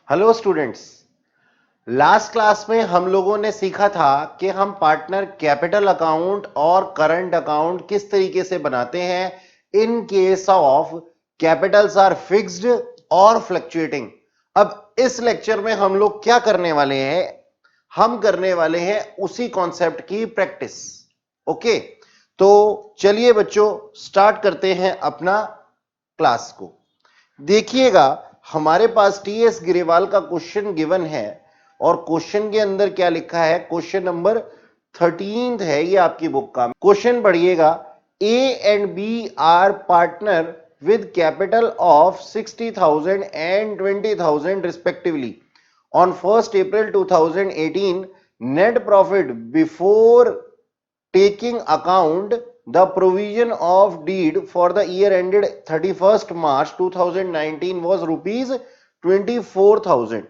Hello students, last class में हम लोगों ने सीखा था कि हम पार्टनर कैपिटल अकाउंट और करंट अकाउंट किस तरीके से बनाते हैं in case of capitals are fixed और फ्लक्चुएटिंग। अब इस लेक्चर में हम लोग क्या करने वाले हैं, हम करने वाले हैं उसी कॉन्सेप्ट की प्रैक्टिस। ओके, तो चलिए बच्चों स्टार्ट करते हैं अपना क्लास को। देखिएगा, हमारे पास टीएस गिरेवाल का क्वेश्चन गिवन है और क्वेश्चन के अंदर क्या लिखा है, क्वेश्चन नंबर 13 है ये आपकी बुक का। क्वेश्चन पढ़िएगा, A and B are partner with capital of 60,000 and 20,000 respectively on 1st April 2018. Net profit before taking account the provision of deed for the year ended 31st March 2019 was rupees 24,000।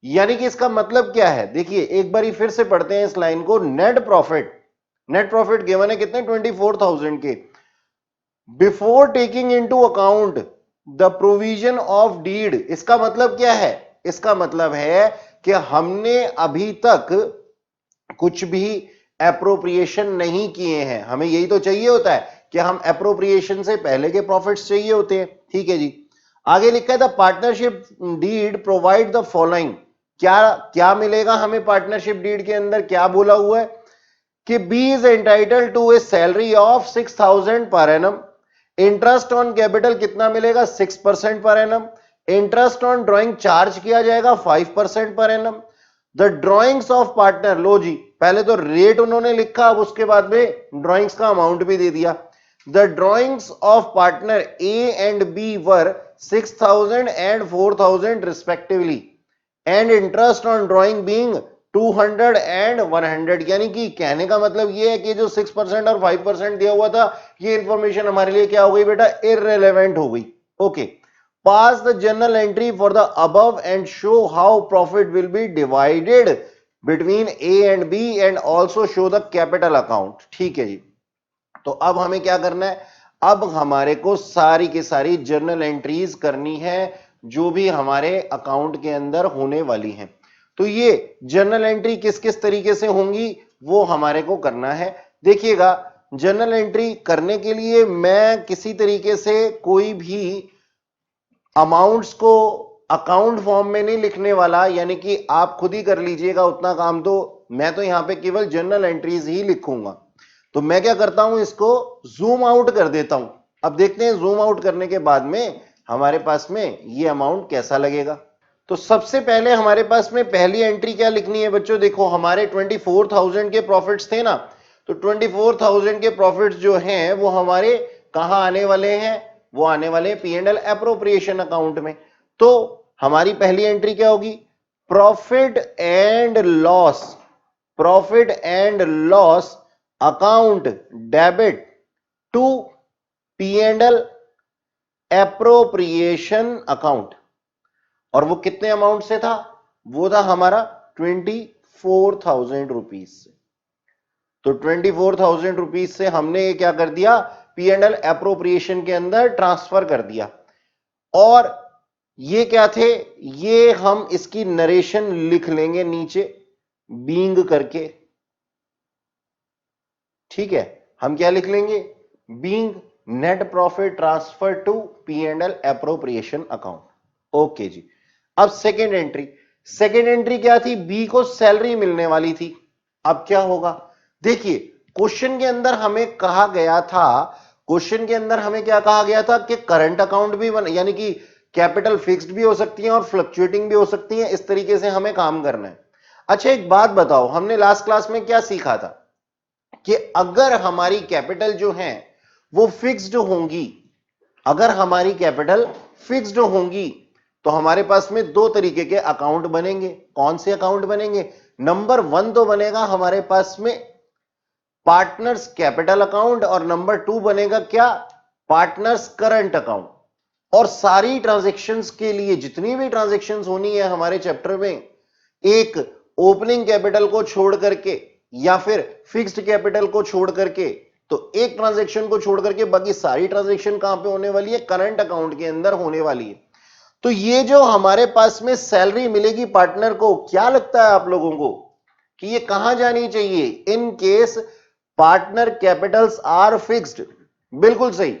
यानी कि इसका मतलब क्या है, देखिए एक बार फिर से पढ़ते हैं इस लाइन को। नेट प्रॉफिट गिवन है कितने, 24,000 के। Before taking into account the provision of deed, इसका मतलब क्या है, इसका मतलब है कि हमने अभी तक कुछ भी एप्रोप्रिएशन नहीं किए हैं। हमें यही तो चाहिए होता है कि हम एप्रोप्रिएशन से पहले के प्रॉफिट्स चाहिए होते हैं। ठीक है जी, आगे लिखा है the partnership deed provide the following. क्या क्या मिलेगा हमें पार्टनरशिप डीड के अंदर, क्या बोला हुआ है कि B is entitled to a salary of 6,000 per annum. Interest on capital कितना मिलेगा, 6% per annum. Interest on drawing charge किया जाएगा 5% per annum. The drawings of partner, लो जी पहले तो रेट उन्होंने लिखा, अब उसके बाद में ड्रॉइंग्स का अमाउंट भी दे दिया। The drawings of partner A and B were 6,000 and 4,000 respectively and interest on drawing being 200 and 100। यानी कि कहने का मतलब ये है कि जो 6% और 5% दिया हुआ था, ये इंफॉर्मेशन हमारे लिए क्या हो गई बेटा, इररिलेवेंट हो गई। Okay, pass the journal entry for the above and show how profit will be divided between A and B and also show the capital account। ठीक है जी, तो अब हमें क्या करना है, अब हमारे को सारी की सारी जर्नल एंट्रीज करनी है जो भी हमारे अकाउंट के अंदर होने वाली हैं। तो ये जर्नल एंट्री किस किस तरीके से होंगी वो हमारे को करना है। देखिएगा, जर्नल एंट्री करने के लिए मैं किसी तरीके से कोई भी अमाउंट्स को अकाउंट फॉर्म में नहीं लिखने वाला, यानी कि आप खुद ही कर लीजिएगा उतना काम। तो मैं तो यहां पे केवल जर्नल एंट्रीज ही लिखूंगा। तो मैं क्या करता हूं, इसको जूम आउट कर देता हूं। अब देखते हैं जूम आउट करने के बाद में हमारे पास में ये अमाउंट कैसा लगेगा। तो सबसे पहले हमारे पास में पहली एंट्री क्या लिखनी है बच्चों, देखो हमारे 24,000 के प्रॉफिट्स थे ना, तो 24,000 के प्रॉफिट्स जो हैं वो हमारे कहां आने वाले हैं, वो आने वाले P and L appropriation account में। तो हमारी पहली एंट्री क्या होगी, profit and loss, profit and loss account debit to P and L appropriation account. और वो कितने अमाउंट से था, वो था हमारा 24,000 रुपीज से। तो 24,000 रुपीज से हमने क्या कर दिया, पी एंड एल एप्रोप्रिएशन के अंदर ट्रांसफर कर दिया। और ये क्या थे, ये हम इसकी नरेशन लिख लेंगे नीचे बीइंग करके। ठीक है, हम क्या लिख लेंगे, being net profit transfer to P and L appropriation account. Okay जी, अब सेकेंड एंट्री, सेकेंड एंट्री क्या थी, बी को सैलरी मिलने वाली थी। अब क्या होगा, देखिए क्वेश्चन के अंदर हमें कहा गया था, क्वेश्चन के अंदर हमें क्या कहा गया था कि करंट अकाउंट भी यानी कि कैपिटल फिक्स्ड भी हो सकती है और फ्लक्चुएटिंग भी हो सकती है, इस तरीके से हमें काम करना है। अच्छा एक बात बताओ, हमने लास्ट क्लास में क्या सीखा था कि अगर हमारी कैपिटल जो है वो फिक्स्ड होंगी, अगर हमारी कैपिटल फिक्स्ड होंगी तो हमारे पास में दो तरीके के अकाउंट बनेंगे। कौन से अकाउंट बनेंगे, नंबर 1 तो बनेगा हमारे पास में पार्टनर्स कैपिटल अकाउंट और नंबर 2 बनेगा क्या, पार्टनर्स करंट अकाउंट। और सारी ट्रांजैक्शंस के लिए जितनी भी ट्रांजैक्शंस होनी है हमारे चैप्टर में, एक ओपनिंग कैपिटल को छोड़ करके या फिर फिक्स्ड कैपिटल को छोड़ करके, तो एक ट्रांजैक्शन को छोड़ करके बाकी सारी ट्रांजैक्शन कहां पे होने वाली है, करंट अकाउंट के अंदर होने वाली है। तो ये जो हमारे पास में सैलरी मिलेगी पार्टनर को, क्या लगता है आप लोगों को कि ये कहां जानी चाहिए? In case partner capitals are fixed. बिल्कुल सही।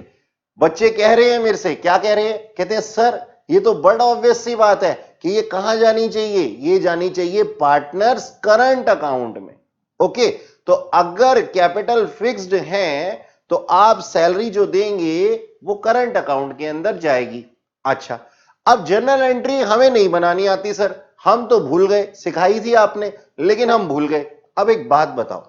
बच्चे कह रहे हैं मेरे से, क्या कह रहे हैं? कहते हैं सर ये तो बड़ा ऑब्वियस सी बात है कि ये कहां जानी चाहिए? ये जानी चाहिए पार्टनर्स करंट अकाउंट में। ओके, तो अगर कैपिटल फिक्स्ड है तो आप सैलरी जो देंगे वो करंट अकाउंट के अंदर जाएगी। अच्छा, अब जर्नल एंट्री हमें नहीं बनानी आती सर, हम तो भूल गए, सिखाई थी आपने लेकिन हम भूल गए। अब एक बात बताओ,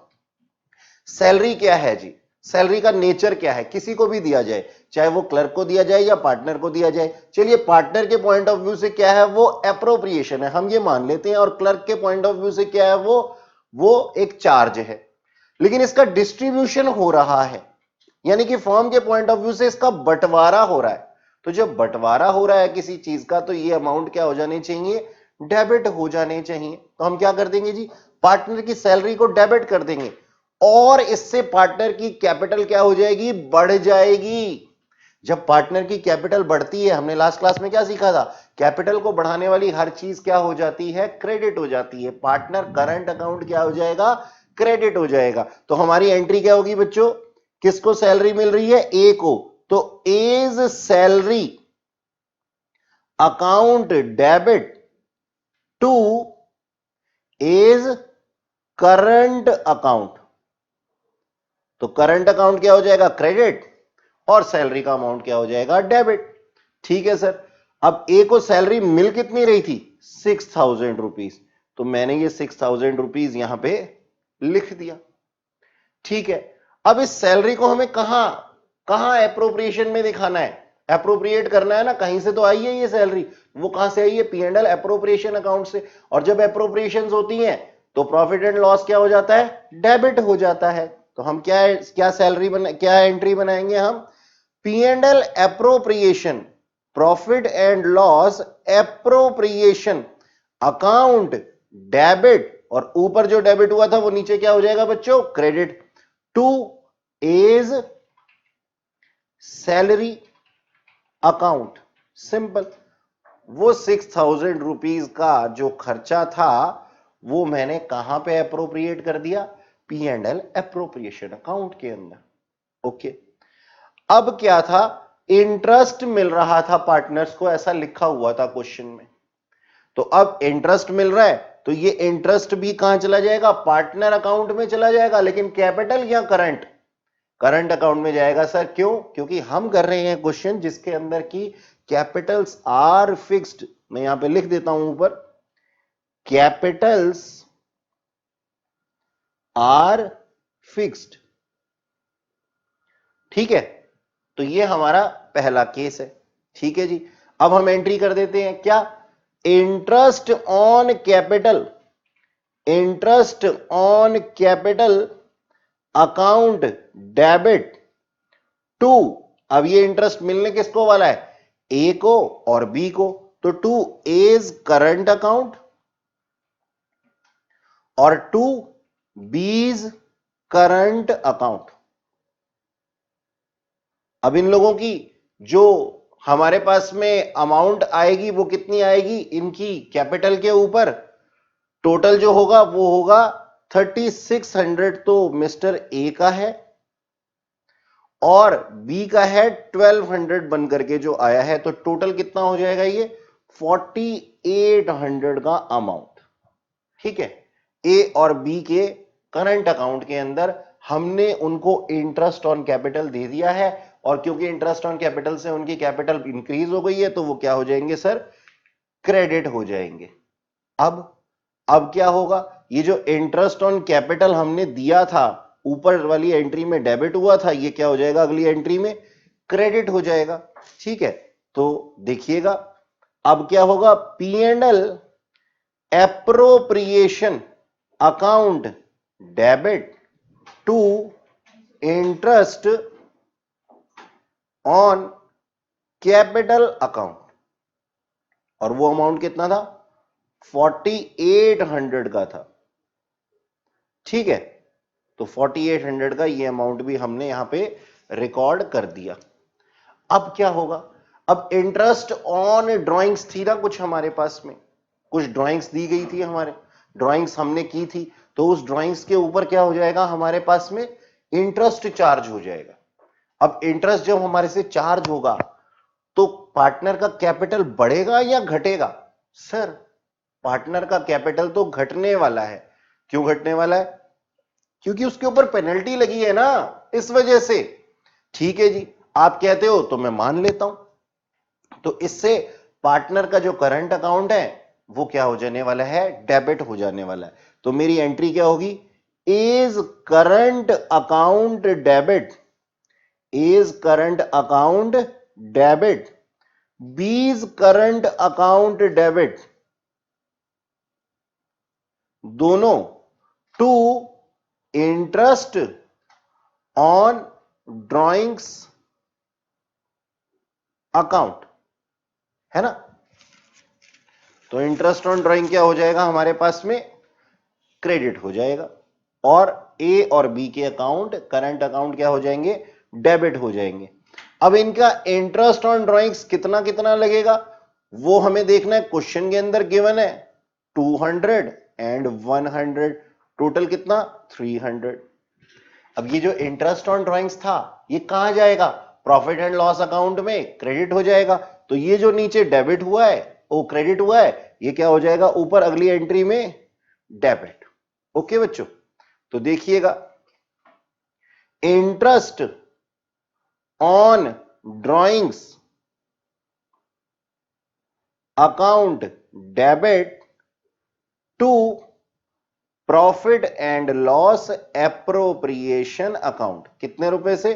सैलरी क्या है जी? सैलरी का नेचर क्या है? किसी को भी दिया जाए, चाहे वो क्लर्क को दिया जाए या पार्टनर को दिया जाए। चलिए पार्टनर के पॉइंट ऑफ व्यू से क्या है? वो एप्रोप्रिएशन है, हम ये मान लेते हैं। और क्लर्क के पॉइंट ऑफ व्यू से क्या है? वो एक चार्ज है, लेकिन इसका डिस्ट्रीब्यूशन हो रहा है, यानी कि फर्म के पॉइंट ऑफ व्यू से इसका बंटवारा हो रहा है। तो जब बंटवारा हो रहा है किसी चीज का, तो ये अमाउंट क्या हो जाने चाहिए? डेबिट हो जाने चाहिए। तो हम क्या कर देंगे जी? पार्टनर की सैलरी को डेबिट कर देंगे, और इससे पार्टनर की कैपिटल क्या हो जाएगी? बढ़ जाएगी। जब पार्टनर की कैपिटल बढ़ती है, हमने लास्ट क्लास में क्या सीखा था? कैपिटल को बढ़ाने वाली हर चीज क्या हो जाती है? क्रेडिट हो जाती है। पार्टनर करंट अकाउंट क्या हो जाएगा? क्रेडिट हो जाएगा। तो हमारी एंट्री क्या होगी बच्चों? किसको सैलरी मिल रही है? ए को। तो A's salary account debit to A's current account. तो करंट अकाउंट क्या हो जाएगा? क्रेडिट, और सैलरी का अमाउंट क्या हो जाएगा? डेबिट। ठीक है सर। अब ए को सैलरी मिल कितनी रही थी? 6,000 रुपीज। तो मैंने ये 6,000 रुपीज यहां पे लिख दिया। ठीक है, अब इस सैलरी को हमें कहां कहां एप्रोप्रिएशन में दिखाना है? एप्रोप्रिएट करना है ना, कहीं से तो आई है ये सैलरी। वो कहां से आई है? P and L appropriation account से। और जब एप्रोप्रिएशन होती हैं तो प्रॉफिट एंड लॉस क्या हो जाता है? डेबिट हो जाता है। तो हम क्या एंट्री बनाएंगे हम? P and L appropriation, profit and loss appropriation account debit, और ऊपर जो डेबिट हुआ था वो नीचे क्या हो जाएगा बच्चों? Credit to A's salary account. Simple. वो 6,000 रुपीज का जो खर्चा था वो मैंने कहां पे एप्रोप्रिएट कर दिया? P and L appropriation account के अंदर। ओके, अब क्या था? इंटरेस्ट मिल रहा था पार्टनर्स को, ऐसा लिखा हुआ था क्वेश्चन में। तो अब इंटरेस्ट मिल रहा है तो ये इंटरेस्ट भी कहां चला जाएगा? पार्टनर अकाउंट में चला जाएगा, लेकिन कैपिटल या करंट? करंट अकाउंट में जाएगा सर। क्यों? क्योंकि हम कर रहे हैं क्वेश्चन जिसके अंदर की कैपिटल्स आर फिक्स्ड। मैं यहां पे लिख देता हूं ऊपर, कैपिटल्स आर फिक्स्ड। ठीक है, तो ये हमारा पहला केस है। ठीक है जी, अब हम एंट्री कर देते हैं क्या? Interest on capital, interest on capital account debit to. अब ये इंटरेस्ट मिलने किसको वाला है? ए को और बी को। तो टू एज करंट अकाउंट और टू बीज करंट अकाउंट। अब इन लोगों की जो हमारे पास में अमाउंट आएगी वो कितनी आएगी? इनकी कैपिटल के ऊपर टोटल जो होगा वो होगा 3,600। तो मिस्टर ए का है और बी का है 1,200 बनकर के जो आया है। तो टोटल कितना हो जाएगा? ये 4,800 का अमाउंट। ठीक है, ए और बी के करंट अकाउंट के अंदर हमने उनको इंटरेस्ट ऑन कैपिटल दे दिया है, और क्योंकि इंटरेस्ट ऑन कैपिटल से उनकी कैपिटल इंक्रीज हो गई है तो वो क्या हो जाएंगे सर? क्रेडिट हो जाएंगे। अब क्या होगा? ये जो इंटरेस्ट ऑन कैपिटल हमने दिया था ऊपर वाली एंट्री में डेबिट हुआ था, ये क्या हो जाएगा? अगली एंट्री में क्रेडिट हो जाएगा। ठीक है, तो देखिएगा अब क्या होगा? P and L appropriation account debit to interest on capital account, और वो अमाउंट कितना था? 4,800 का था। ठीक है, तो 4,800 का ये अमाउंट भी हमने यहां पे रिकॉर्ड कर दिया। अब क्या होगा? अब इंटरेस्ट ऑन ड्राइंग्स थी ना कुछ हमारे पास में, कुछ ड्राइंग्स दी गई थी, हमारे ड्राइंग्स हमने की थी, तो उस ड्राइंग्स के ऊपर क्या हो जाएगा हमारे पास में, इंटरेस्ट चार्ज हो जाएगा। अब इंटरेस्ट जब हमारे से चार्ज होगा तो पार्टनर का कैपिटल बढ़ेगा या घटेगा? सर पार्टनर का कैपिटल तो घटने वाला है। क्यों घटने वाला है? क्योंकि उसके ऊपर पेनल्टी लगी है ना, इस वजह से। ठीक है जी, आप कहते हो तो मैं मान लेता हूं। तो इससे पार्टनर का जो करंट अकाउंट है वो क्या हो जाने वाला है, डेबिट हो जाने वाला है। तो मेरी एंट्री क्या होगी, A's current account debit, A's current account debit, B's current account debit, दोनों to interest on drawings account, है ना। तो इंटरेस्ट ऑन ड्राइंग क्या हो जाएगा हमारे पास में, क्रेडिट हो जाएगा, और ए और बी के अकाउंट करंट अकाउंट क्या हो जाएंगे, डेबिट हो जाएंगे। अब इनका इंटरेस्ट ऑन ड्राइंग्स कितना कितना लगेगा वो हमें देखना है। क्वेश्चन के अंदर गिवन है 200 एंड 100, टोटल कितना 300। अब ये जो इंटरेस्ट ऑन ड्राइंग्स था ये कहां जाएगा, प्रॉफिट एंड लॉस अकाउंट में क्रेडिट हो जाएगा। तो ये जो नीचे डेबिट हुआ है वो क्रेडिट हुआ है, ये क्या हो जाएगा ऊपर अगली एंट्री में डेबिट। ओके बच्चों, तो देखिएगा interest on drawings account debit to profit and loss appropriation account, कितने रुपए से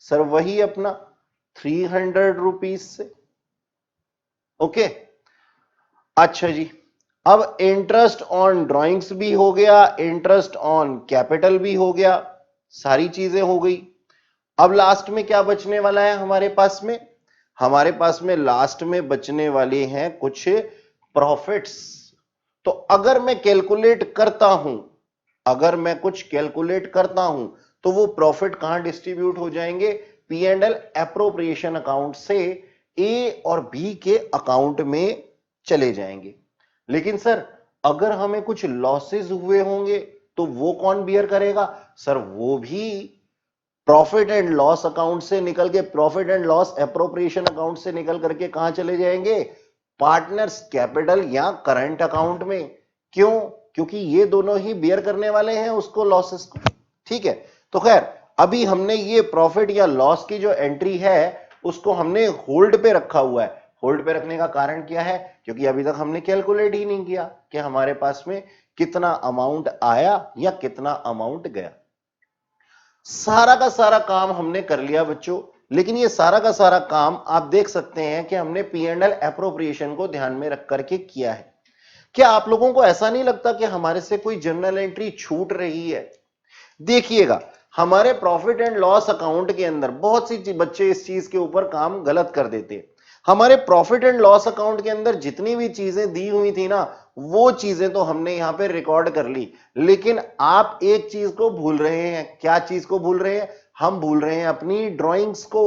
सर, वही अपना 300 रुपीज से। ओके, अच्छा जी, अब इंटरेस्ट ऑन ड्राइंग्स भी हो गया, इंटरेस्ट ऑन कैपिटल भी हो गया, सारी चीजें हो गई। अब लास्ट में क्या बचने वाला है हमारे पास में, हमारे पास में लास्ट में बचने वाले हैं कुछ प्रॉफिट्स। तो अगर मैं कैलकुलेट करता हूं, अगर मैं कुछ कैलकुलेट करता हूं तो वो प्रॉफिट कहां डिस्ट्रीब्यूट हो जाएंगे, P and L appropriation account से ए और बी के अकाउंट में चले जाएंगे। लेकिन सर अगर हमें कुछ लॉसेस हुए होंगे तो वो कौन बियर करेगा, सर वो भी प्रॉफिट एंड लॉस अकाउंट से निकल के, profit and loss appropriation account से निकल करके कहां चले जाएंगे, पार्टनर्स कैपिटल या करंट अकाउंट में। क्यों, क्योंकि ये दोनों ही बियर करने वाले हैं उसको, लॉसेस को। ठीक है, तो खैर अभी हमने ये प्रॉफिट या लॉस की जो एंट्री है उसको हमने होल्ड पे रखा हुआ है। होल्ड पे रखने का कारण क्या है, क्योंकि अभी तक हमने कैलकुलेट ही नहीं किया कि हमारे पास में कितना अमाउंट आया या कितना अमाउंट गया। सारा का सारा काम हमने कर लिया बच्चों, लेकिन ये सारा का सारा काम आप देख सकते हैं कि हमने पी एंड एल एप्रोप्रिएशन को ध्यान में रख करके किया है। क्या आप लोगों को ऐसा नहीं लगता कि हमारे से कोई जर्नल एंट्री छूट रही है? देखिएगा हमारे प्रॉफिट एंड लॉस अकाउंट के अंदर बहुत सी बच्चे इस चीज के ऊपर काम गलत कर देते हैं। हमारे प्रॉफिट एंड लॉस अकाउंट के अंदर जितनी भी चीजें दी हुई थी ना वो चीजें तो हमने यहां पे रिकॉर्ड कर ली, लेकिन आप एक चीज को भूल रहे हैं। क्या चीज को भूल रहे हैं, हम भूल रहे हैं अपनी ड्राइंग्स को।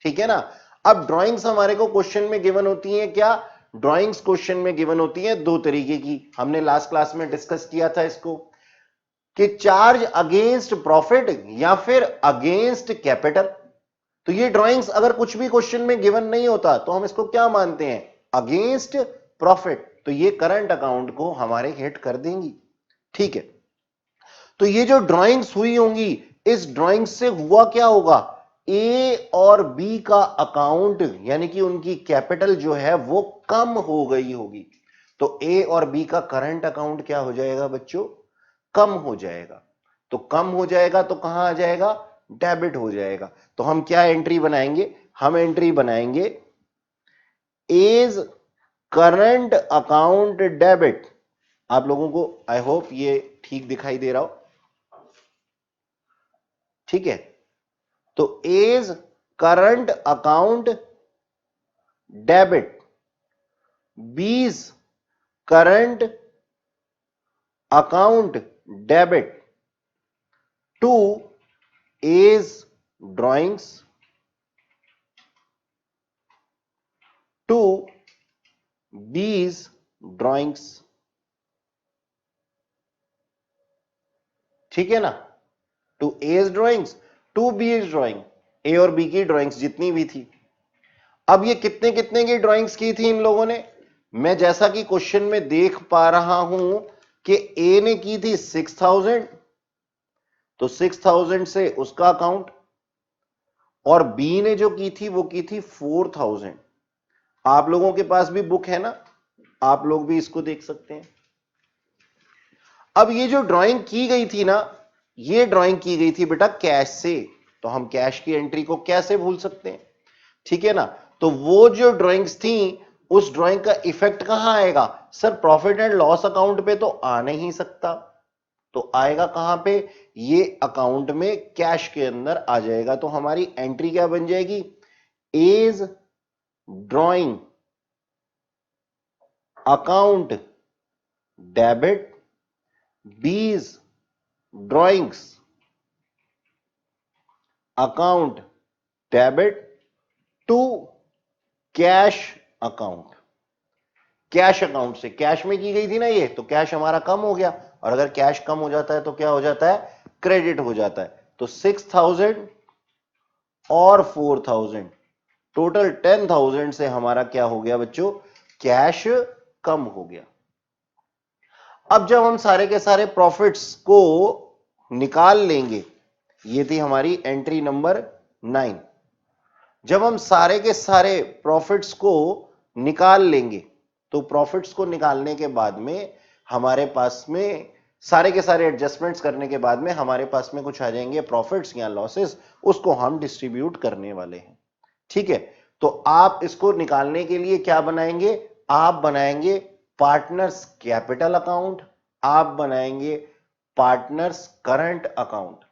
ठीक है ना। अब ड्राइंग्स हमारे को क्वेश्चन में गिवन होती है क्या, ड्राइंग्स क्वेश्चन में गिवन होती है दो तरीके की, हमने लास्ट क्लास में डिस्कस किया था इसको, कि चार्ज अगेंस्ट प्रॉफिट या फिर अगेंस्ट कैपिटल। तो ये ड्राइंग्स अगर कुछ भी क्वेश्चन में गिवन नहीं होता तो हम इसको क्या मानते हैं, अगेंस्ट प्रॉफिट, तो ये करंट अकाउंट को हमारे हिट कर देंगी। ठीक है, तो ये जो ड्राइंग्स हुई होंगी इस ड्राइंग से हुआ क्या होगा, ए और बी का अकाउंट यानी कि उनकी कैपिटल जो है वो कम हो गई होगी। तो ए और बी का करंट अकाउंट क्या हो जाएगा बच्चों, कम हो जाएगा। तो कम हो जाएगा तो कहां आ जाएगा, डेबिट हो जाएगा। तो हम क्या एंट्री बनाएंगे, हम एंट्री बनाएंगे एज करंट अकाउंट डेबिट। आप लोगों को आई होप ये ठीक दिखाई दे रहा हो, ठीक है। तो A's current account debit, B's current account debit to A's drawings B's drawings, ठीक है ना, to A's drawings, to B's drawing, A और बी की ड्राइंग्स जितनी भी थी। अब ये कितने कितने की ड्राइंग्स की थी इन लोगों ने, मैं जैसा कि क्वेश्चन में देख पा रहा हूं कि ए ने की थी 6000, तो 6000 से उसका अकाउंट, और बी ने जो की थी वो की थी 4000। आप लोगों के पास भी बुक है ना, आप लोग भी इसको देख सकते हैं। अब ये जो ड्राइंग की गई थी ना, ये ड्राइंग की गई थी बेटा कैश से, तो हम कैश की एंट्री को कैसे भूल सकते हैं, ठीक है ना। तो वो जो ड्राइंग्स थी, उस ड्राइंग का इफेक्ट कहां आएगा sir, profit and loss account पे तो आ नहीं सकता, तो आएगा कहां पे, ये अकाउंट में कैश के अंदर आ जाएगा। तो हमारी एंट्री क्या बन जाएगी, A's drawing account debit B's drawings account debit to cash account. Cash account से, कैश में की गई थी ना ये, तो कैश हमारा कम हो गया, और अगर कैश कम हो जाता है तो क्या हो जाता है, क्रेडिट हो जाता है। तो 6000 और 4000, टोटल 10,000 से हमारा क्या हो गया बच्चों, कैश कम हो गया। अब जब हम सारे के सारे प्रॉफिट्स को निकाल लेंगे, ये थी हमारी एंट्री नंबर 9, जब हम सारे के सारे प्रॉफिट्स को निकाल लेंगे, तो प्रॉफिट्स को निकालने के बाद में हमारे पास में सारे के सारे एडजस्टमेंट्स करने के बाद में हमारे पास में कुछ आ जाएंगे प्रॉफिट्स या लॉसेस, उसको हम डिस्ट्रीब्यूट करने वाले हैं, ठीक है। तो आप इसको निकालने के लिए क्या बनाएंगे, आप बनाएंगे पार्टनर्स कैपिटल अकाउंट, आप बनाएंगे पार्टनर्स करंट अकाउंट।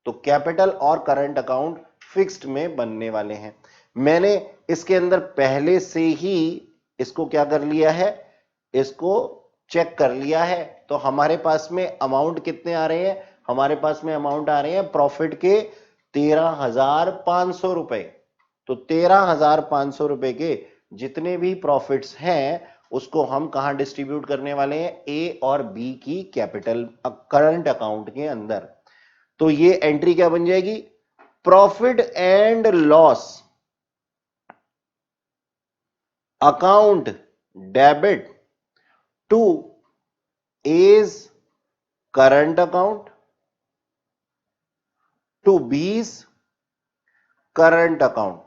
तो कैपिटल और करंट अकाउंट फिक्स्ड में बनने वाले हैं। मैंने इसके अंदर पहले से ही इसको क्या कर लिया है, इसको चेक कर लिया है। तो हमारे पास में अमाउंट कितने आ रहे हैं, हमारे पास में अमाउंट आ रहे हैं प्रॉफिट के 13,500 रुपए। तो 13,500 रुपए के जितने भी प्रॉफिट्स हैं उसको हम कहां डिस्ट्रीब्यूट करने वाले हैं, ए और बी की कैपिटल करंट अकाउंट के अंदर। तो ये एंट्री क्या बन जाएगी, profit and loss account debit to A's current account to B's current account.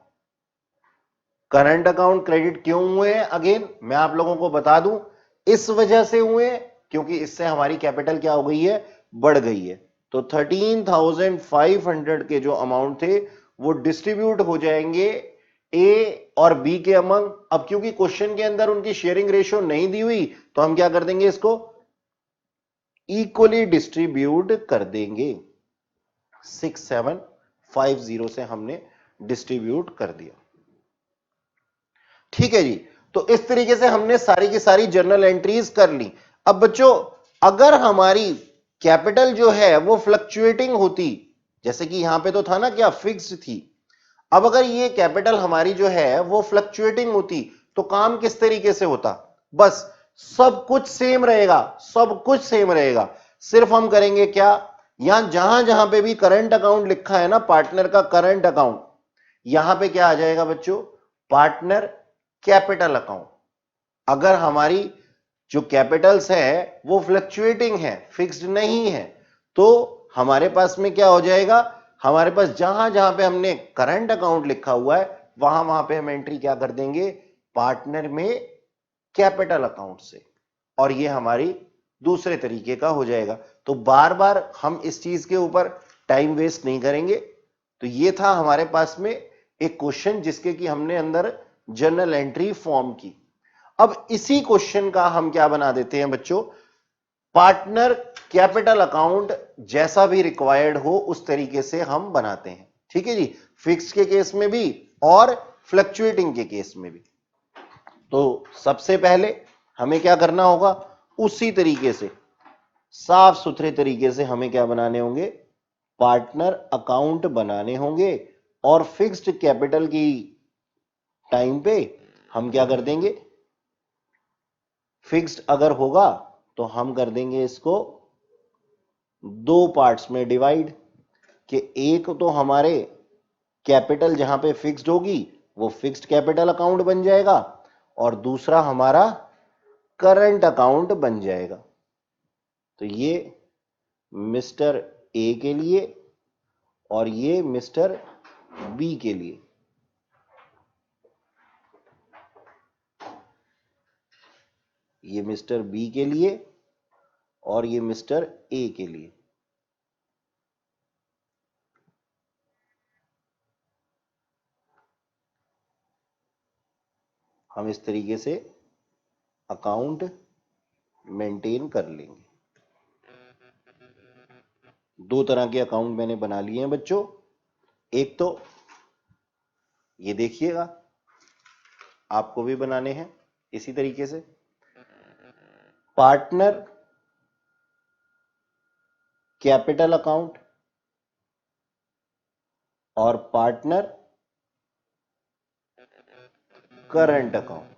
Current account credit क्यों हुए हैं, अगेन मैं आप लोगों को बता दूं, इस वजह से हुए हैं क्योंकि इससे हमारी कैपिटल क्या हो गई है, बढ़ गई है। तो 13,500 के जो अमाउंट थे वो डिस्ट्रीब्यूट हो जाएंगे ए और बी के अमंग। अब क्योंकि क्वेश्चन के अंदर उनकी शेयरिंग रेशियो नहीं दी हुई, तो हम क्या कर देंगे, इसको इक्वली डिस्ट्रीब्यूट कर देंगे। 6750 से हमने डिस्ट्रीब्यूट कर दिया, ठीक है जी। तो इस तरीके से हमने सारी की सारी जर्नल एंट्रीज कर ली। अब बच्चों अगर हमारी कैपिटल जो है वो फ्लक्चुएटिंग होती, जैसे कि यहां पे तो था ना क्या फिक्स्ड थी, अब अगर ये कैपिटल हमारी जो है वो फ्लक्चुएटिंग होती तो काम किस तरीके से होता, बस सब कुछ सेम रहेगा, सब कुछ सेम रहेगा, सिर्फ हम करेंगे क्या, यहां जहां जहां पे भी करंट अकाउंट लिखा है ना, पार्टनर का करंट अकाउंट, यहां पे क्या आ जाएगा बच्चों, पार्टनर कैपिटल अकाउंट। अगर हमारी जो कैपिटल्स है वो फ्लक्चुएटिंग है, फिक्स्ड नहीं है, तो हमारे पास में क्या हो जाएगा, हमारे पास जहां जहां पे हमने करंट अकाउंट लिखा हुआ है वहां वहां पे हम एंट्री क्या कर देंगे, पार्टनर में कैपिटल अकाउंट से, और ये हमारी दूसरे तरीके का हो जाएगा। तो बार बार हम इस चीज के ऊपर टाइम वेस्ट नहीं करेंगे। तो ये था हमारे पास में एक क्वेश्चन जिसके कि हमने अंदर जर्नल एंट्री फॉर्म की। अब इसी क्वेश्चन का हम क्या बना देते हैं बच्चों, पार्टनर कैपिटल अकाउंट जैसा भी रिक्वायर्ड हो उस तरीके से हम बनाते हैं, ठीक है जी, फिक्स के केस में भी और फ्लक्चुएटिंग के केस में भी। तो सबसे पहले हमें क्या करना होगा, उसी तरीके से साफ सुथरे तरीके से हमें क्या बनाने होंगे, पार्टनर अकाउंट बनाने होंगे, और फिक्स्ड कैपिटल की टाइम पे हम क्या कर देंगे, फिक्स्ड अगर होगा तो हम कर देंगे इसको दो पार्ट्स में डिवाइड, कि एक तो हमारे कैपिटल जहां पे फिक्स्ड होगी वो फिक्स्ड कैपिटल अकाउंट बन जाएगा, और दूसरा हमारा करंट अकाउंट बन जाएगा। तो ये मिस्टर ए के लिए और ये मिस्टर बी के लिए। ये मिस्टर बी के लिए और ये मिस्टर ए के लिए। हम इस तरीके से अकाउंट मेंटेन कर लेंगे। दो तरह के अकाउंट मैंने बना लिए हैं बच्चों। एक तो ये देखिएगा, आपको भी बनाने हैं इसी तरीके से, पार्टनर कैपिटल अकाउंट और पार्टनर करंट अकाउंट।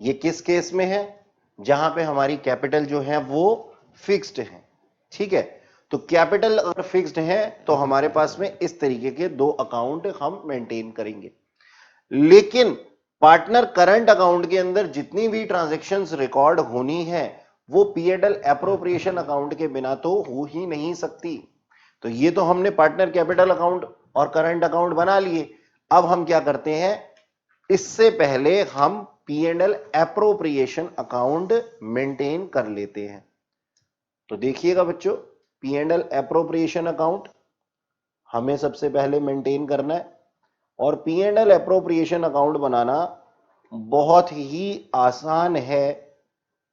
ये किस केस में है? जहां पे हमारी कैपिटल जो है वो फिक्स्ड है। ठीक है, तो कैपिटल अगर फिक्स्ड है तो हमारे पास में इस तरीके के दो अकाउंट हम मेंटेन करेंगे। लेकिन पार्टनर करंट अकाउंट के अंदर जितनी भी ट्रांजैक्शंस रिकॉर्ड होनी है वो पीएनएल एप्रोप्रिएशन अकाउंट के बिना तो हो ही नहीं सकती। तो ये तो हमने पार्टनर कैपिटल अकाउंट और करंट अकाउंट बना लिए। अब हम क्या करते हैं, इससे पहले हम पीएनएल एप्रोप्रिएशन अकाउंट मेंटेन कर लेते हैं। तो देखिएगा बच्चों, पीएनएल एप्रोप्रिएशन अकाउंट हमें सबसे पहले मेंटेन करना है, और पीएनएल एप्रोप्रिएशन अकाउंट बनाना बहुत ही आसान है,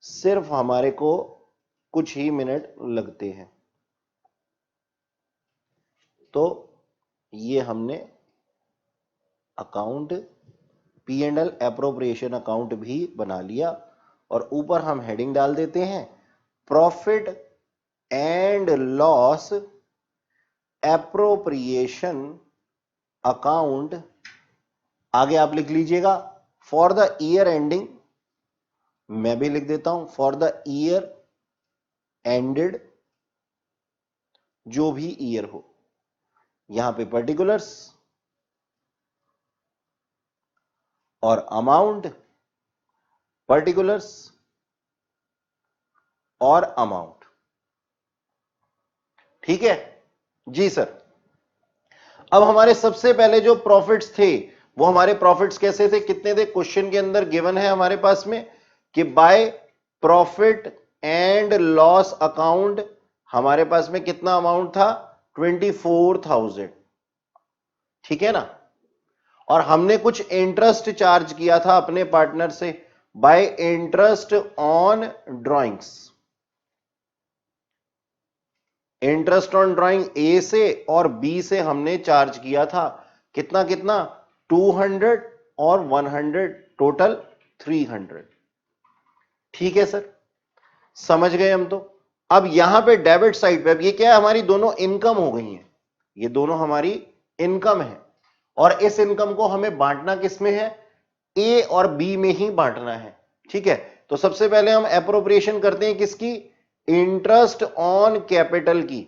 सिर्फ हमारे को कुछ ही मिनट लगते हैं। तो ये हमने अकाउंट पीएनएल एप्रोप्रिएशन अकाउंट भी बना लिया, और ऊपर हम हेडिंग डाल देते हैं profit and loss appropriation account. आगे आप लिख लीजिएगा फॉर द ईयर एंडिंग, मैं भी लिख देता हूं फॉर द ईयर एंडेड, जो भी ईयर हो। यहां पे पर्टिकुलर्स और अमाउंट, पर्टिकुलर्स और अमाउंट। ठीक है जी सर। अब हमारे सबसे पहले जो प्रॉफिट्स थे वो हमारे प्रॉफिट्स कैसे थे, कितने थे? क्वेश्चन के अंदर गिवन है हमारे पास में कि by profit and loss account हमारे पास में कितना अमाउंट था? 24,000। ठीक है ना, और हमने कुछ इंटरेस्ट चार्ज किया था अपने पार्टनर से bye interest on drawings. Interest on drawing ए से और बी से हमने चार्ज किया था कितना कितना? 200 और 100, टोटल 300। ठीक है सर, समझ गए हम। तो अब यहां पे डेबिट साइड पे, अब ये क्या है, हमारी दोनों इनकम हो गई हैं, ये दोनों हमारी इनकम है, और इस इनकम को हमें बांटना किस में है? ए और बी में ही बांटना है। ठीक है, तो सबसे पहले हम एप्रोप्रिएशन करते हैं किसकी? इंटरेस्ट ऑन कैपिटल की।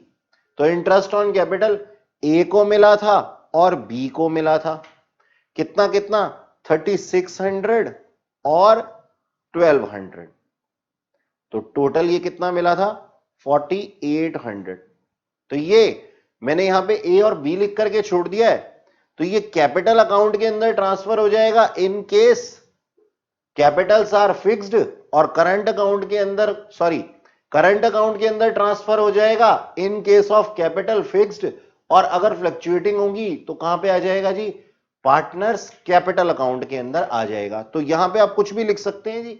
तो इंटरेस्ट ऑन कैपिटल ए को मिला था और बी को मिला था, कितना कितना? 3600 और 1200। तो टोटल ये कितना मिला था? 4800। तो ये मैंने यहां पे ए और बी लिख करके छोड़ दिया है, तो ये कैपिटल अकाउंट के अंदर ट्रांसफर हो जाएगा in case capitals are fixed, और करंट अकाउंट के अंदर, सॉरी, करंट अकाउंट के अंदर ट्रांसफर हो जाएगा in case of capital fixed, और अगर फ्लक्चुएटिंग होगी तो कहां पे आ जाएगा जी? पार्टनर्स कैपिटल अकाउंट के अंदर आ जाएगा। तो यहां पे आप कुछ भी लिख सकते हैं जी,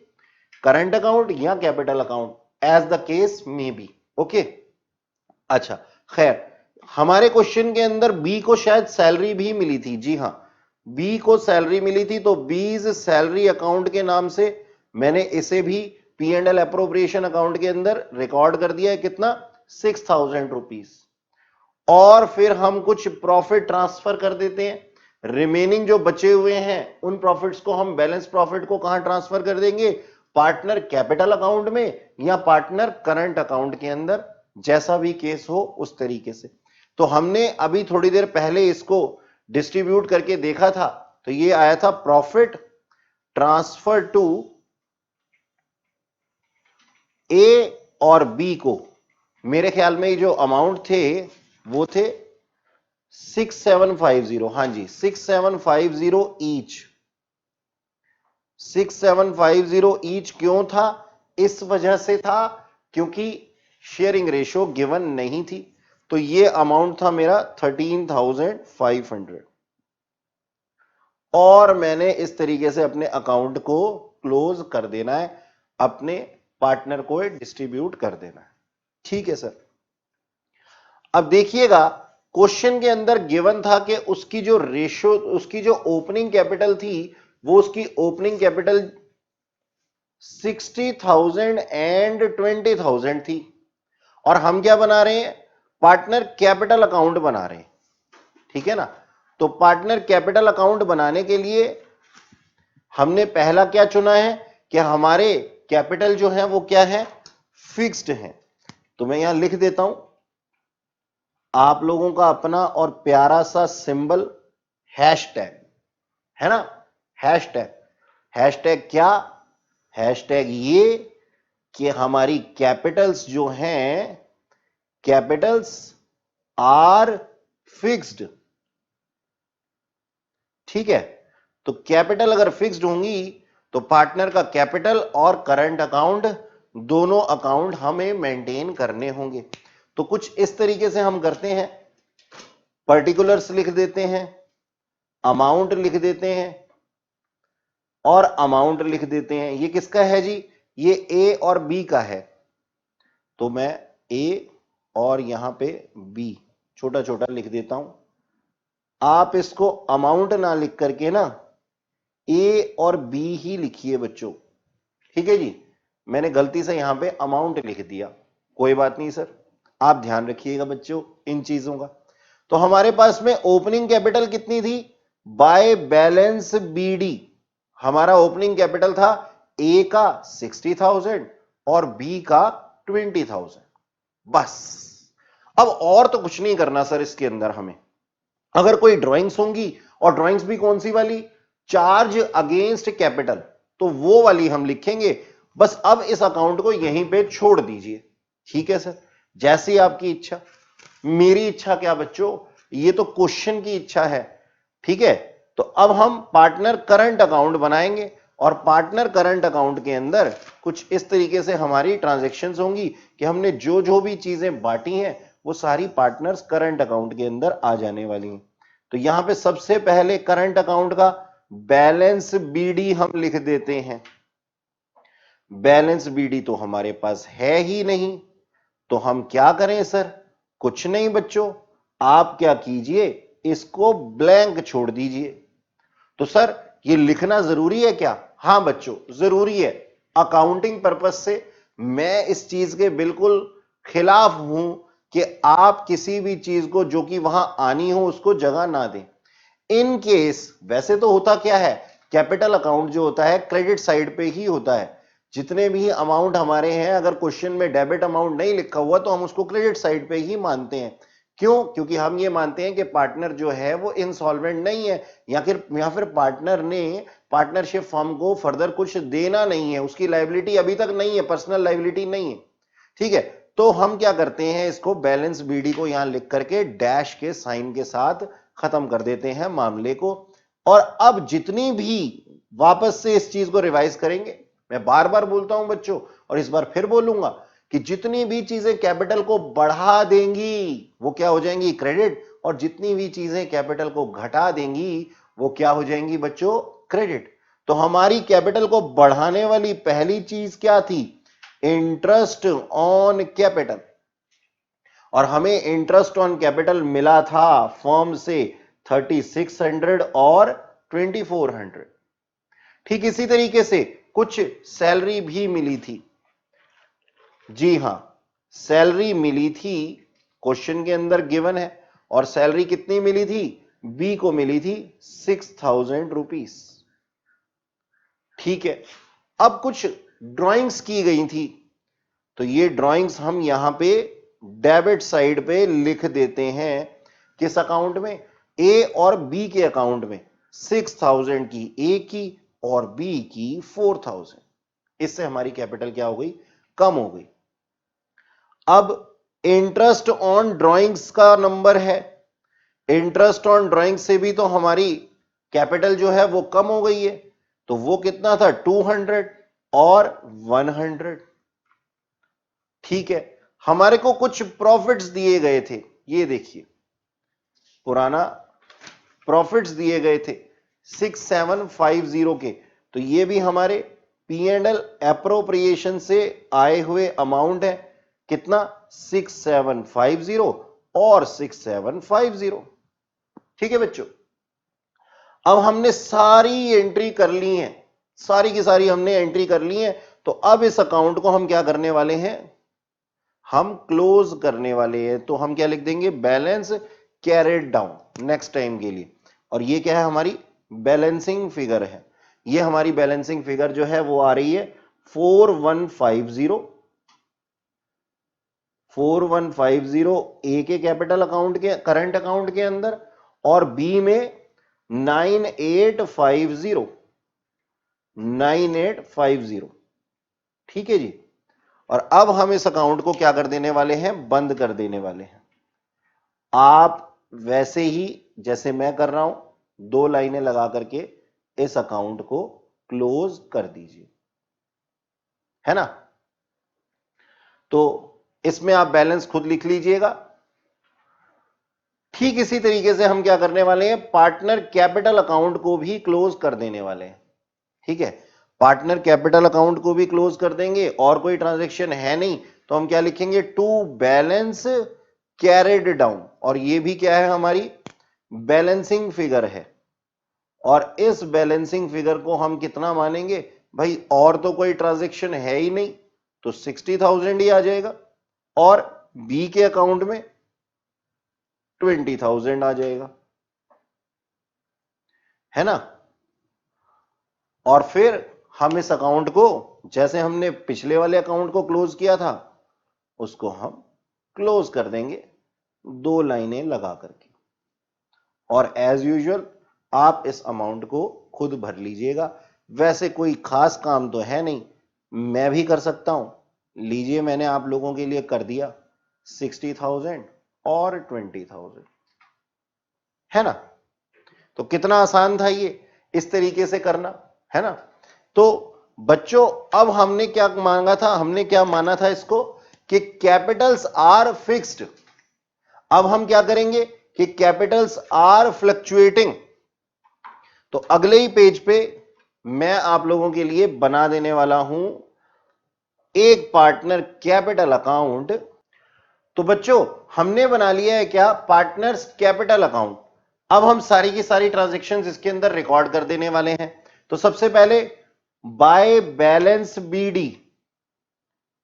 करंट अकाउंट या capital account, as the case may be. Okay, अच्छा, खैर, हमारे क्वेश्चन के अंदर बी को शायद सैलरी भी मिली थी। जी हां, बी को सैलरी मिली थी, तो बीज सैलरी अकाउंट के नाम से मैंने इसे भी पीएनएल एप्रोप्रिएशन अकाउंट के अंदर रिकॉर्ड कर दिया है। कितना? 6,000 रुपीज। और फिर हम कुछ प्रॉफिट ट्रांसफर कर देते हैं, रिमेनिंग जो बचे हुए हैं उन प्रॉफिट्स को हम बैलेंस प्रॉफिट को कहां ट्रांसफर कर देंगे, पार्टनर कैपिटल अकाउंट में या पार्टनर करंट अकाउंट के अंदर, जैसा भी केस हो उस तरीके से। तो हमने अभी थोड़ी देर पहले इसको डिस्ट्रीब्यूट करके देखा था, तो ये आया था प्रॉफिट ट्रांसफर टू ए और बी को, मेरे ख्याल में ये जो अमाउंट थे वो थे 6750, हां जी 6750 ईच। 6750 ईच क्यों था, इस वजह से था क्योंकि शेयरिंग रेशो गिवन नहीं थी। तो ये अमाउंट था मेरा 13,500 और मैंने इस तरीके से अपने अकाउंट को क्लोज कर देना है, अपने पार्टनर को डिस्ट्रीब्यूट कर देना है। ठीक है सर। अब देखिएगा क्वेश्चन के अंदर गिवन था कि उसकी जो रेशो, उसकी जो ओपनिंग कैपिटल थी वो उसकी ओपनिंग कैपिटल 60,000 एंड 20,000 थी, और हम क्या बना रहे हैं, पार्टनर कैपिटल अकाउंट बना रहे हैं। ठीक है ना। तो पार्टनर कैपिटल अकाउंट बनाने के लिए हमने पहला क्या चुना है कि हमारे कैपिटल जो है वो क्या है, फिक्स्ड है। तो मैं यहां लिख देता हूं आप लोगों का अपना और प्यारा सा सिंबल हैशटैग, है ना, हैशटैग। हैशटैग क्या, हैशटैग ये कि हमारी कैपिटल्स जो हैं, कैपिटल्स आर फिक्स्ड। ठीक है। तो कैपिटल अगर फिक्स्ड होंगी तो पार्टनर का कैपिटल और करंट अकाउंट दोनों अकाउंट हमें मेंटेन करने होंगे। तो कुछ इस तरीके से हम करते हैं, पर्टिकुलर्स लिख देते हैं, अमाउंट लिख देते हैं और अमाउंट लिख देते हैं। ये किसका है जी, ये ए और बी का है। तो मैं ए और यहां पे बी छोटा छोटा लिख देता हूं। आप इसको अमाउंट ना लिख करके ना ए और बी ही लिखिए बच्चों। ठीक है जी, मैंने गलती से यहां पे अमाउंट लिख दिया, कोई बात नहीं सर, आप ध्यान रखिएगा बच्चों इन चीजों का। तो हमारे पास में ओपनिंग कैपिटल कितनी थी, बाय बैलेंस बीडी हमारा ओपनिंग कैपिटल था ए का 60,000 और बी का 20,000। बस अब और तो कुछ नहीं करना सर इसके अंदर हमें। अगर कोई ड्राइंग्स होंगी, और ड्राइंग्स भी कौन सी वाली, चार्ज अगेंस्ट कैपिटल, तो वो वाली हम लिखेंगे। बस अब इस अकाउंट को यहीं पे छोड़ दीजिए। ठीक है सर, जैसी आपकी इच्छा। मेरी इच्छा क्या बच्चों, ये तो क्वेश्चन की इच्छा है। ठीक है। तो अब हम पार्टनर करंट अकाउंट बनाएंगे और पार्टनर करंट अकाउंट के अंदर कुछ इस तरीके से हमारी ट्रांजैक्शंस होंगी कि हमने जो जो भी चीजें बांटी हैं वो सारी पार्टनर्स करंट अकाउंट के अंदर आ जाने वाली हैं। तो यहां पे सबसे पहले करंट अकाउंट का बैलेंस बीडी हम लिख देते हैं। बैलेंस बीडी तो हमारे पास है ही नहीं, तो हम क्या करें सर, कुछ नहीं बच्चों, आप क्या कीजिए, इसको ब्लैंक छोड़ दीजिए। तो सर ये लिखना जरूरी है क्या, हां बच्चों जरूरी है। अकाउंटिंग पर्पस से मैं इस चीज के बिल्कुल खिलाफ हूं कि आप किसी भी चीज को जो कि वहां आनी हो उसको जगह ना दें। इन केस वैसे तो होता क्या है, कैपिटल अकाउंट जो होता है क्रेडिट साइड पे ही होता है। जितने भी अमाउंट हमारे हैं, अगर क्वेश्चन में डेबिट अमाउंट नहीं लिखा हुआ तो हम उसको क्रेडिट साइड पे ही मानते हैं। क्यों, क्योंकि हम ये मानते हैं कि पार्टनर जो है वो इंसॉल्वेंट नहीं है, या फिर पार्टनर ने पार्टनरशिप फर्म को फर्दर कुछ देना नहीं है, उसकी लायबिलिटी अभी तक नहीं है, पर्सनल लायबिलिटी नहीं है। ठीक है। तो हम क्या करते हैं, इसको बैलेंस बीडी को यहां लिख करके डैश के साइन के साथ खत्म कर देते हैं मामले को। और अब जितनी भी, वापस से इस चीज को रिवाइज करेंगे, मैं बार बार बोलता हूं बच्चों और इस बार फिर बोलूंगा कि जितनी भी चीजें कैपिटल को बढ़ा देंगी वो क्या हो जाएंगी, क्रेडिट, और जितनी भी चीजें कैपिटल को घटा देंगी वो क्या हो जाएंगी बच्चों, क्रेडिट। तो हमारी कैपिटल को बढ़ाने वाली पहली चीज क्या थी, इंटरेस्ट ऑन कैपिटल, और हमें इंटरेस्ट ऑन कैपिटल मिला था फर्म से 3600 और 2400। ठीक इसी तरीके से कुछ सैलरी भी मिली थी, जी हां सैलरी मिली थी, क्वेश्चन के अंदर गिवन है। और सैलरी कितनी मिली थी, बी को मिली थी 6,000 रुपीस। ठीक है, अब कुछ ड्राइंग्स की गई थी, तो ये ड्राइंग्स हम यहां पे डेबिट साइड पे लिख देते हैं। किस अकाउंट में? ए और बी के अकाउंट में 6,000 की ए की और बी की 4,000। इससे हमारी कैपिटल क्या हो गई? कम हो गई। अब इंटरेस्ट ऑन ड्राइंग्स का नंबर है, इंटरेस्ट ऑन ड्राइंग से भी तो हमारी कैपिटल जो है वो कम हो गई है। तो वो कितना था? 200 और 100। ठीक है, हमारे को कुछ प्रॉफिट्स दिए गए थे, ये देखिए पुराना प्रॉफिट्स दिए गए थे 6750 के। तो ये भी हमारे पी एंड एल एप्रोप्रिएशन से आए हुए अमाउंट है। कितना? 6750 और 6750। ठीक है बच्चों, अब हमने सारी एंट्री कर ली है, सारी की सारी हमने एंट्री कर ली है। तो अब इस अकाउंट को हम क्या करने वाले हैं? हम क्लोज करने वाले हैं। तो हम क्या लिख देंगे? Balance carried down next time के लिए। और ये क्या है? हमारी बैलेंसिंग फिगर है। ये हमारी बैलेंसिंग फिगर जो है वो आ रही है 4150। 4150 ए के कैपिटल अकाउंट के करंट अकाउंट के अंदर, और बी में 9850। 9850। ठीक है जी। और अब हम इस अकाउंट को क्या कर देने वाले हैं? बंद कर देने वाले हैं। आप वैसे ही जैसे मैं कर रहा हूं, 2 लाइनें लगा करके इस अकाउंट को क्लोज कर दीजिए, है ना। तो इसमें आप बैलेंस खुद लिख लीजिएगा। ठीक इसी तरीके से हम क्या करने वाले हैं? पार्टनर कैपिटल अकाउंट को भी क्लोज कर देने वाले हैं। ठीक है, पार्टनर कैपिटल अकाउंट को भी क्लोज कर देंगे, और कोई ट्रांजैक्शन है नहीं तो हम क्या लिखेंगे? To balance carried down. और ये भी क्या है? हमारी बैलेंसिंग फिगर है। और इस बैलेंसिंग फिगर को हम कितना मानेंगे भाई? और तो कोई ट्रांजैक्शन है ही नहीं, तो 60,000 ही आ जाएगा, और बी के अकाउंट में 20,000 आ जाएगा, है ना। और फिर हम इस अकाउंट को, जैसे हमने पिछले वाले अकाउंट को क्लोज किया था, उसको हम क्लोज कर देंगे 2 लाइनें लगा करके। और एज यूजुअल आप इस अमाउंट को खुद भर लीजिएगा। वैसे कोई खास काम तो है नहीं, मैं भी कर सकता हूं। लीजिए, मैंने आप लोगों के लिए कर दिया 60,000 और 20,000, है ना। तो कितना आसान था ये इस तरीके से करना, है ना। तो बच्चों, अब हमने क्या मांगा था? हमने क्या माना था इसको कि कैपिटल्स आर फिक्स्ड। अब हम क्या करेंगे कि कैपिटल्स आर फ्लक्चुएटिंग। तो अगले ही पेज पे मैं आप लोगों के लिए बना देने वाला हूं एक पार्टनर कैपिटल अकाउंट। तो बच्चों, हमने बना लिया है क्या? Partners capital account. अब हम सारी की सारी ट्रांजैक्शंस इसके अंदर रिकॉर्ड कर देने वाले हैं। तो सबसे पहले by balance BD,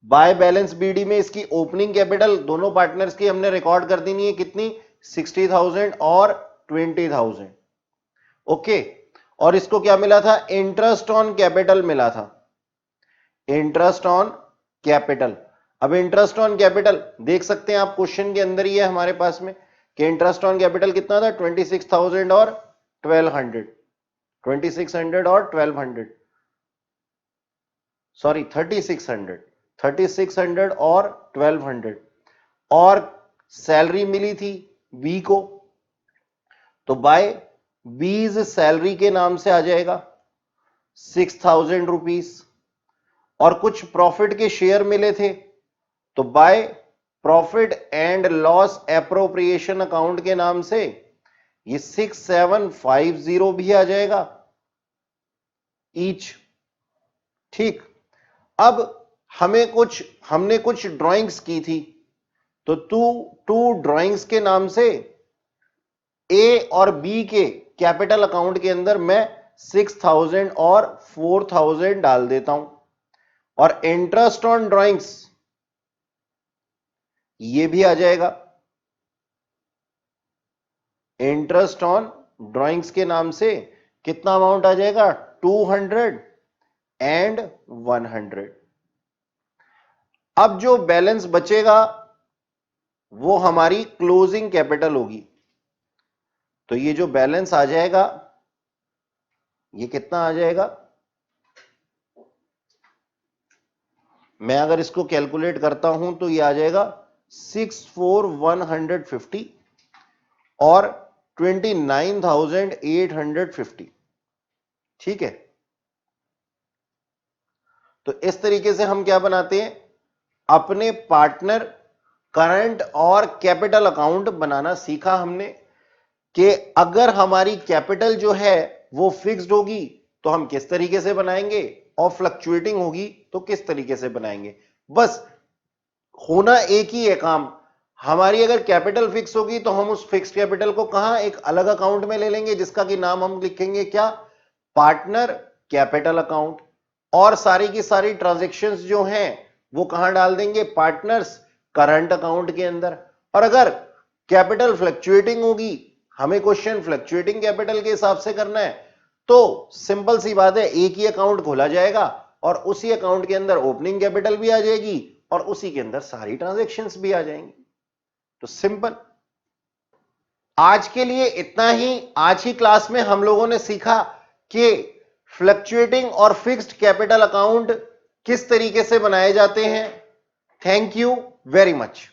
by balance BD में इसकी ओपनिंग कैपिटल दोनों पार्टनर्स की हमने रिकॉर्ड कर देनी है। कितनी? 60,000 और 20,000। ओके, और इसको क्या मिला था? इंटरेस्ट ऑन कैपिटल मिला था, इंटरेस्ट ऑन कैपिटल। अब इंटरेस्ट ऑन कैपिटल देख सकते हैं आप, क्वेश्चन के अंदर ही है हमारे पास में कि इंटरेस्ट ऑन कैपिटल कितना था? 26,000 और 1200। 2600 और 1200, सॉरी 3600। 3600 और 1200। और सैलरी मिली थी बी को, तो बाय बीज सैलरी के नाम से आ जाएगा 6,000 रुपीज। और कुछ प्रॉफिट के शेयर मिले थे, तो by profit and loss appropriation account के नाम से ये 6750 भी आ जाएगा ईच। ठीक, अब हमने कुछ ड्राइंग्स की थी, तो टू ड्राइंग्स के नाम से ए और बी के कैपिटल अकाउंट के अंदर मैं 6,000 और 4,000 डाल देता हूं। और इंटरेस्ट ऑन ड्राइंग्स ये भी आ जाएगा। इंटरेस्ट ऑन ड्राइंग्स के नाम से कितना अमाउंट आ जाएगा 200 एंड 100। अब जो बैलेंस बचेगा वो हमारी क्लोजिंग कैपिटल होगी। तो ये जो बैलेंस आ जाएगा ये कितना आ जाएगा, मैं अगर इसको कैलकुलेट करता हूं तो ये आ जाएगा 64150 और 29,850। ठीक है, तो इस तरीके से हम क्या बनाते हैं, अपने पार्टनर करंट और कैपिटल अकाउंट बनाना सीखा हमने कि अगर हमारी कैपिटल जो है वो फिक्स्ड होगी तो हम किस तरीके से बनाएंगे और फ्लक्चुएटिंग होगी तो किस तरीके से बनाएंगे। बस होना एक ही है काम। हमारी अगर कैपिटल फिक्स होगी तो हम उस फिक्स कैपिटल को कहां एक अलग अकाउंट में ले लेंगे जिसका कि नाम हम लिखेंगे क्या, पार्टनर कैपिटल अकाउंट। और सारी की सारी ट्रांजैक्शंस जो हैं वो कहां डाल देंगे, पार्टनर्स करंट अकाउंट के अंदर। और अगर कैपिटल फ्लक्चुएटिंग होगी, हमें क्वेश्चन फ्लक्चुएटिंग कैपिटल के हिसाब से करना है, तो सिंपल सी बात है एक ही अकाउंट खोला जाएगा और उसी अकाउंट के अंदर ओपनिंग कैपिटल भी आ जाएगी और उसी के अंदर सारी ट्रांजैक्शंस भी आ जाएंगी। तो सिंपल। आज के लिए इतना ही। आज की क्लास में हम लोगों ने सीखा कि फ्लक्चुएटिंग और फिक्स्ड कैपिटल अकाउंट किस तरीके से बनाए जाते हैं। Thank you very much.